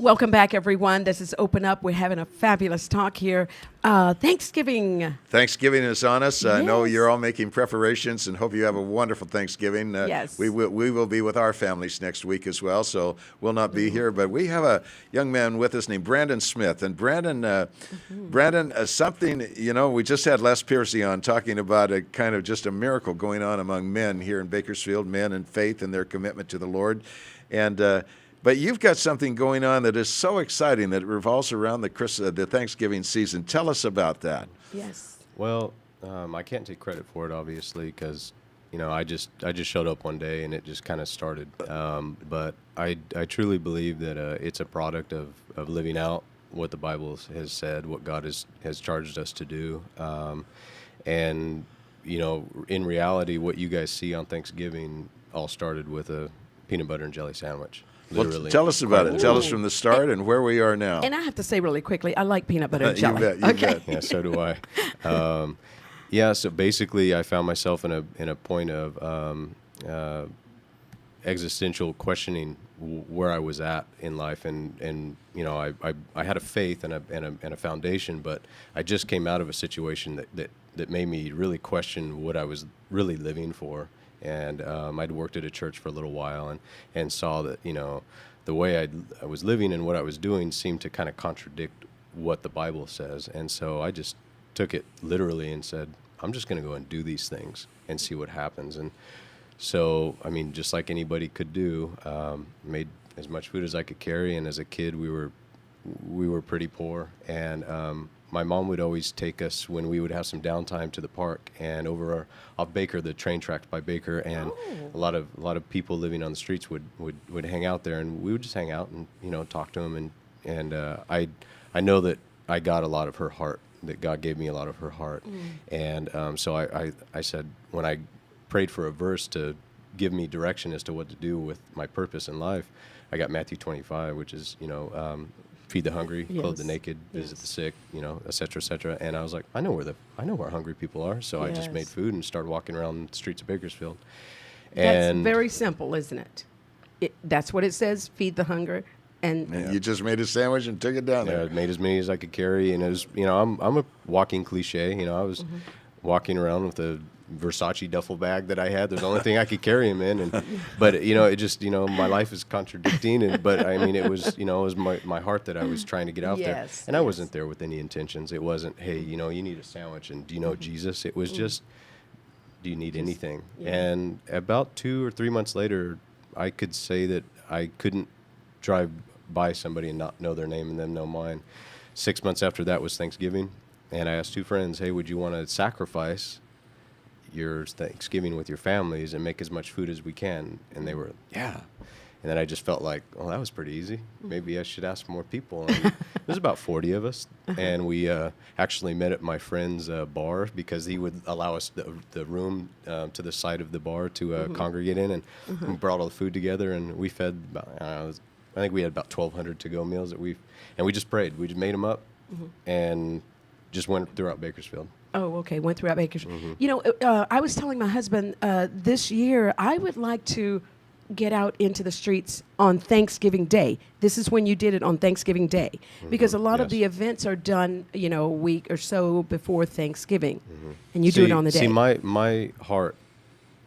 Welcome back, everyone. This is Open Up. We're having a fabulous talk here. Thanksgiving. Thanksgiving is on us. I know Yes. you're all making preparations and hope you have a wonderful Thanksgiving. Yes. We will be with our families next week as well, so we'll not be here. But we have a young man with us named Brandon Smith. And Brandon, something, we just had Les Piercy on talking about a kind of just a miracle going on among men here in Bakersfield, men in faith and their commitment to the Lord. And but you've got something going on that is so exciting that it revolves around the Thanksgiving season. Tell us about that. Yes. Well, I can't take credit for it, obviously, because I just showed up one day and it just kind of started. But I truly believe that it's a product of living out what the Bible has said, what God has charged us to do, and in reality, what you guys see on Thanksgiving all started with a peanut butter and jelly sandwich. Literally. Well, tell us about it. Tell us from the start and where we are now. And I have to say really quickly, I like peanut butter and jelly. You bet. Yeah, so do I. So basically, I found myself in a point of existential questioning where I was at in life, and I had a faith and a foundation, but I just came out of a situation that made me really question what I was really living for. And I'd worked at a church for a little while and saw that, the way I was living and what I was doing seemed to kind of contradict what the Bible says. And so I just took it literally and said, I'm just going to go and do these things and see what happens. And so, just like anybody could do, made as much food as I could carry. And as a kid, we were pretty poor. And my mom would always take us when we would have some downtime to the park and over off Baker, the train tracks by Baker, and a lot of people living on the streets would hang out there, and we would just hang out and talk to them, and I know that I got a lot of her heart, that God gave me a lot of her heart, and so I said, when I prayed for a verse to give me direction as to what to do with my purpose in life, I got Matthew 25, which is feed the hungry, clothe the naked, visit the sick, et cetera, et cetera. And I was like, I know where hungry people are. So I just made food and started walking around the streets of Bakersfield. That's very simple, isn't it? That's what it says, feed the hunger. And you just made a sandwich and took it down there. I made as many as I could carry. And it was, I'm a walking cliche. I was walking around with a Versace duffel bag that I had. There's the only thing I could carry him in, but it just my life is contradicting. But it was it was my heart that I was trying to get out there, and I wasn't there with any intentions. It wasn't, hey, you need a sandwich, and do you know Jesus? It was just, do you need anything? And about 2 or 3 months later, I could say that I couldn't drive by somebody and not know their name and them know mine. 6 months after that was Thanksgiving, and I asked 2 friends, hey, would you want to sacrifice your Thanksgiving with your families and make as much food as we can? And they were, yeah. And then I just felt like, oh, that was pretty easy. Maybe I should ask more people. And there's about 40 of us. And we actually met at my friend's bar, because he would allow us the room to the side of the bar to congregate in. And we brought all the food together, and we fed about, I think we had about 1,200 to-go meals and we just prayed. We just made them up and just went throughout Bakersfield. Oh, okay. Went throughout Bakersfield. I was telling my husband this year I would like to get out into the streets on Thanksgiving Day. This is when you did it, on Thanksgiving Day, because a lot of the events are done, a week or so before Thanksgiving, and you do it on the day. See, my heart,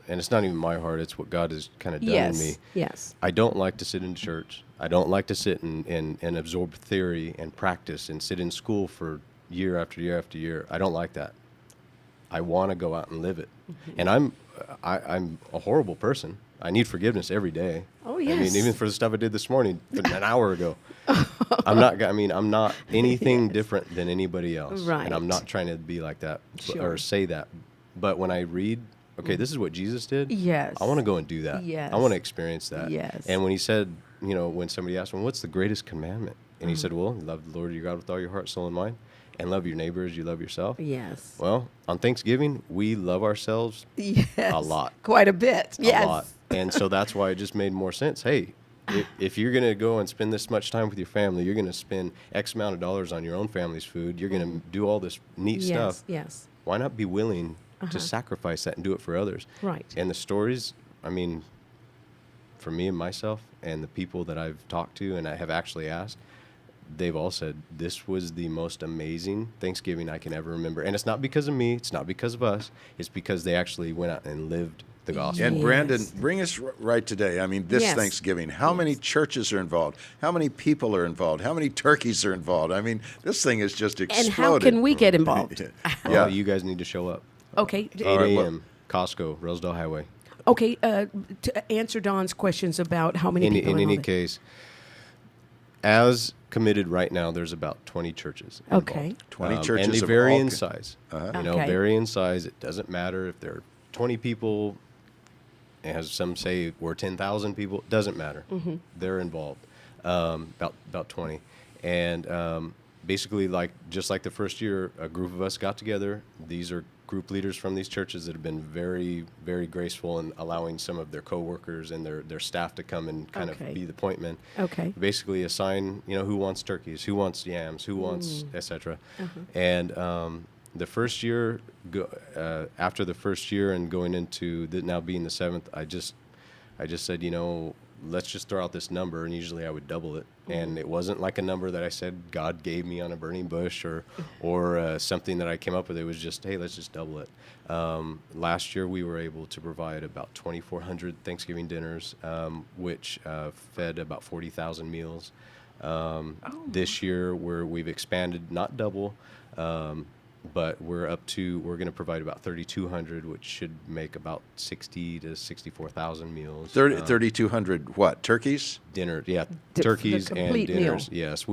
and it's not even my heart, it's what God has kind of done in me. Yes. I don't like to sit in church. I don't like to sit and absorb theory and practice and sit in school for year after year after year. I don't like that. I want to go out and live it. And I'm a horrible person. I need forgiveness every day. Oh, yes. Even for the stuff I did this morning, an hour ago. I'm not anything different than anybody else. Right. And I'm not trying to be like that Sure. or say that. But when I read, okay, this is what Jesus did. Yes. I want to go and do that. Yes. I want to experience that. Yes. And when he said, when somebody asked him, what's the greatest commandment? And he said, well, love the Lord your God with all your heart, soul, and mind, and love your neighbor as you love yourself. Yes. Well, on Thanksgiving, we love ourselves a lot. Quite a bit. Yes. A lot. And so that's why it just made more sense. Hey, if you're going to go and spend this much time with your family, you're going to spend X amount of dollars on your own family's food, you're going to do all this neat stuff. Yes. Why not be willing to sacrifice that and do it for others? Right. And the stories, for me and myself and the people that I've talked to and I have actually asked, they've all said this was the most amazing Thanksgiving I can ever remember. And it's not because of me. It's not because of us. It's because they actually went out and lived the gospel. And Yes. Brandon, bring us right today. I mean, this Yes. Thanksgiving, how many churches are involved? How many people are involved? How many turkeys are involved? I mean, this thing is just And exploded. how can we get involved? Well, you guys need to show up. Okay. 8 All right, well- a.m. Costco, Rosedale Highway. Okay. To answer Don's questions about how many people In are any involved. case, as committed right now, there's about 20 churches. Okay. 20 churches and they of vary all in ki- size. Uh-huh. You know, Okay. vary in size. It doesn't matter if there are 20 people. As some say, we're 10,000 people. It doesn't matter. They're involved. About 20, and basically, just like the first year, a group of us got together. These are group leaders from these churches that have been very, very graceful in allowing some of their coworkers and their staff to come and kind Okay. of be the point men. Okay. Basically assign, who wants turkeys, who wants yams, who wants, etc. And the first year, after the first year and going into now being the seventh, I just said, let's just throw out this number, and usually I would double it. And it wasn't like a number that I said God gave me on a burning bush or something that I came up with. It was just, hey, let's just double it. Last year we were able to provide about 2,400 Thanksgiving dinners, which fed about 40,000 meals. This year we've expanded, not double, but we're going to provide about 3,200, which should make about 60 to 64,000 meals. 3,200 what? Turkeys? Dinner, yeah, The turkeys and complete meal. dinners. Yes,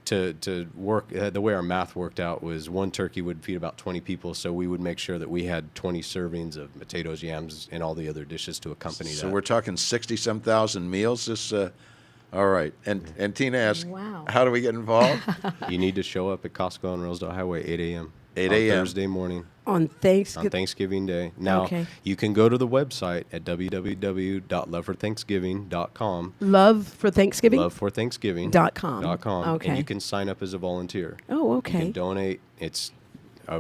to work the way our math worked out was one turkey would feed about 20 people, so we would make sure that we had 20 servings of potatoes, yams, and all the other dishes to accompany So that. we're talking 60-some thousand meals. All right. And Tina asked, Wow. how do we get involved? You need to show up at Costco on Rosedale Highway, 8 a.m. 8 on a.m. Thursday morning. On On Thanksgiving. Thanksgiving Day. Now, Okay. you can go to the website at www.loveforthanksgiving.com. Love for Thanksgiving. Loveforthanksgiving.com. Okay. And you can sign up as a volunteer. Oh, You okay. can donate.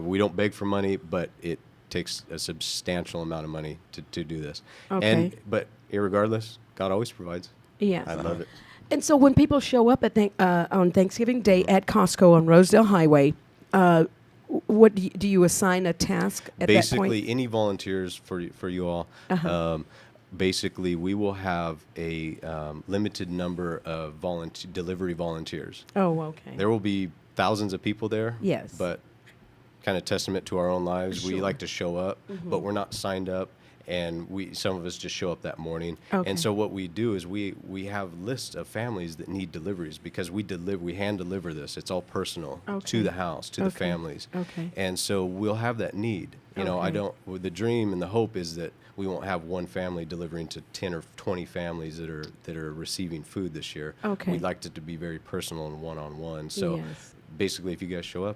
We don't beg for money, but it takes a substantial amount of money to do this. Okay. But irregardless, God always provides. Yes. I love it. And so when people show up on Thanksgiving Day at Costco on Rosedale Highway, what do you assign a task at that Basically, point? any volunteers for you all. Basically, we will have a limited number of delivery volunteers. Oh, okay. There will be thousands of people there. Yes. But kind of testament to our own lives, we Sure. like to show up, but we're not signed up, and some of us just show up that morning. Okay. And so what we do is we have lists of families that need deliveries because we hand deliver this. It's all personal Okay. to the house, to the Okay. families. Okay. And so we'll have that need. Okay. The dream and the hope is that we won't have one family delivering to 10 or 20 families that are receiving food this year. Okay. We'd like it to be very personal and one-on-one. So Yes. basically, if you guys show up,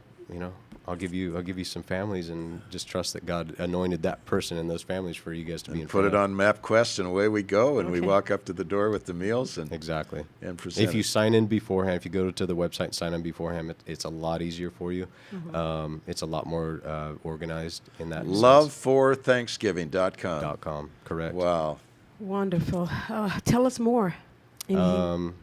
I'll give you some families, and just trust that God anointed that person and those families for you guys to be in Put front it of. on MapQuest, and away we go. And we Okay. walk up to the door with the meals and Exactly. present If you it. sign in beforehand, if you go to the website and sign in beforehand, it's a lot easier for you. It's a lot more organized in that sense. Loveforthanksgiving.com. .com, correct. Wow. Wonderful. Tell us more. Anything?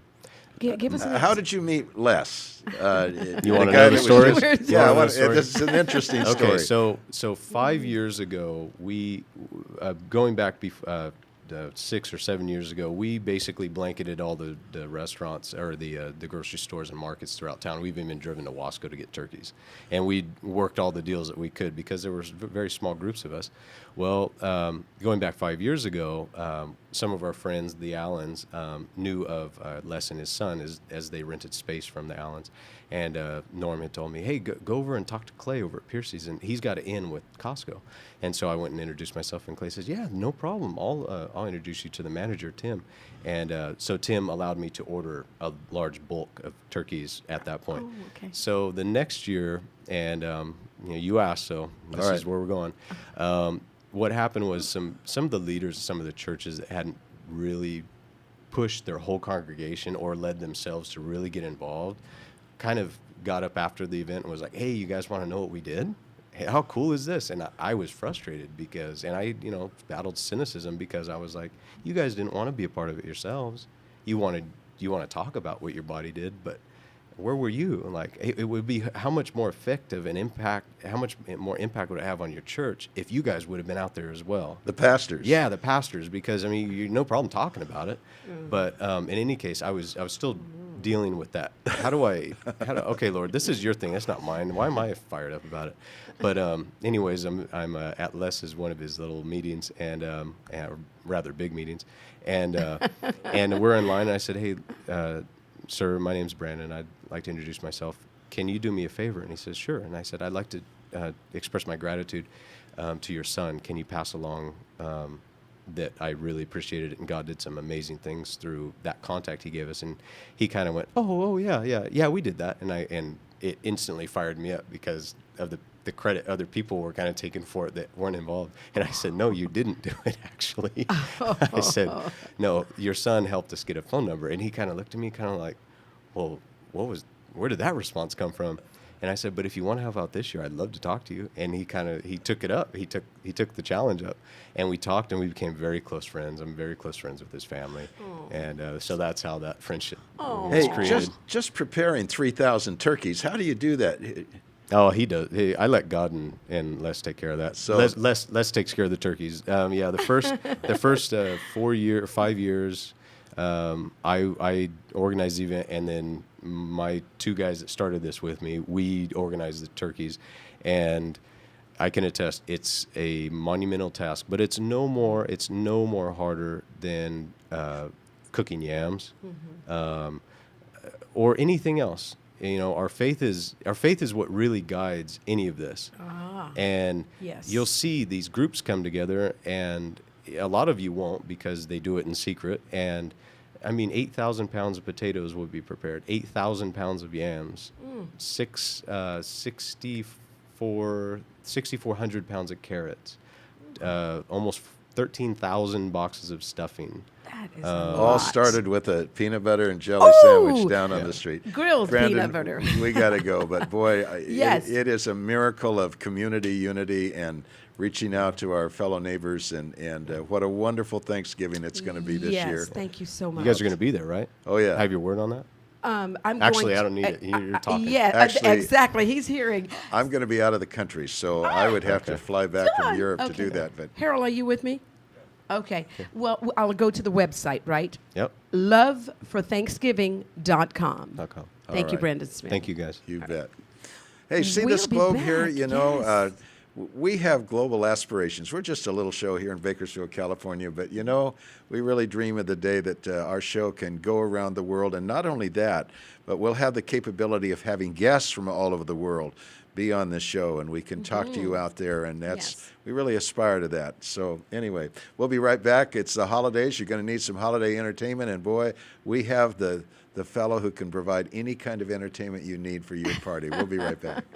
Give us. How did you meet Les? You the wanna guy know the that was story? just- You Yeah, wanna know the story? this is an interesting Okay, story. so 5 years ago, we going back 6 or 7 years ago, we basically blanketed all the restaurants or the grocery stores and markets throughout town. We've even driven to Wasco to get turkeys, and we worked all the deals that we could because there were very small groups of us. Well, going back 5 years ago, some of our friends, the Allens, knew of Les and his son as they rented space from the Allens. And Norm had told me, hey, go over and talk to Clay over at Piercy's, and he's got an in with Costco. And so I went and introduced myself, and Clay says, yeah, no problem. I'll introduce you to the manager, Tim. And so Tim allowed me to order a large bulk of turkeys at that point. Oh, okay. So the next year, and you asked, so this All right. is where we're going. What happened was some of the leaders of some of the churches that hadn't really pushed their whole congregation or led themselves to really get involved kind of got up after the event and was like, hey, you guys want to know what we did? hey, how cool is this? And I was frustrated because, and I, battled cynicism because I was like, you guys didn't want to be a part of it yourselves. You want to talk about what your body did, but where were you? And like, it would be how much more effective and impact, how much more impact would it have on your church if you guys would have been out there as well? The pastors. Yeah, the pastors, because I mean, you no problem talking about it, but in any case, I was still dealing with that. Okay, Lord, this is your thing. That's not mine. Why am I fired up about it? But anyways, I'm at Les's one of his little meetings, and rather big meetings, and and we're in line. And I said, hey, sir, my name's Brandon. I'd like to introduce myself. Can you do me a favor? And he says, sure. And I said, I'd like to express my gratitude to your son. Can you pass along that I really appreciated it, and God did some amazing things through that contact he gave us? And he kind of went, oh yeah, we did that. And it instantly fired me up because of the credit other people were kind of taking for it that weren't involved. And I said, no, you didn't do it, actually. I said, no, your son helped us get a phone number. And he kind of looked at me kind of like, well, where did that response come from? And I said, but if you want to help out this year, I'd love to talk to you. And he took it up. He took the challenge up, and we talked, and we became very close friends. I'm very close friends with his family, and so that's how that friendship was Hey, created. just preparing 3,000 turkeys. How do you do that? Oh, he does. I let God and Les take care of that. So- Les takes care of the turkeys. Yeah, the first 5 years, I organized the event, and then my two guys that started this with me, we organized the turkeys, and I can attest it's a monumental task, but it's no more harder than cooking yams, or anything else. Our faith is what really guides any of this. And Yes. you'll see these groups come together, and a lot of you won't because they do it in secret. And I mean, 8,000 pounds of potatoes would be prepared, 8,000 pounds of yams, 6,400 pounds of carrots, almost 13,000 boxes of stuffing. That is All lot. started with a peanut butter and jelly sandwich down on the street. Grilled Brandon, peanut butter. We got to go, but boy, Yes. it is a miracle of community unity and reaching out to our fellow neighbors, and what a wonderful Thanksgiving it's going to be this yes, year. thank you so much. You guys are going to be there, right? Oh, yeah. I have your word on that? I'm Actually, going I don't need it. You're talking. Yeah, Actually- exactly. He's hearing. I'm going to be out of the country, so I would have to fly back from Done. Europe to Okay. do that. But Harold, are you with me? Okay. Well, I'll go to the website, right? Yep. loveforthanksgiving.com. .com. Thank you, right. Brandon Smith. Thank you, guys. you bet. Hey, see We'll this be globe here? back, You know, yes. we have global aspirations. We're just a little show here in Bakersfield, California, but you know, we really dream of the day that our show can go around the world. And not only that, but we'll have the capability of having guests from all over the world be on this show, and we can talk to you out there, and that's Yes. we really aspire to that. So anyway, we'll be right back. It's the holidays. You're going to need some holiday entertainment, and boy, we have the fellow who can provide any kind of entertainment you need for your party. We'll be right back.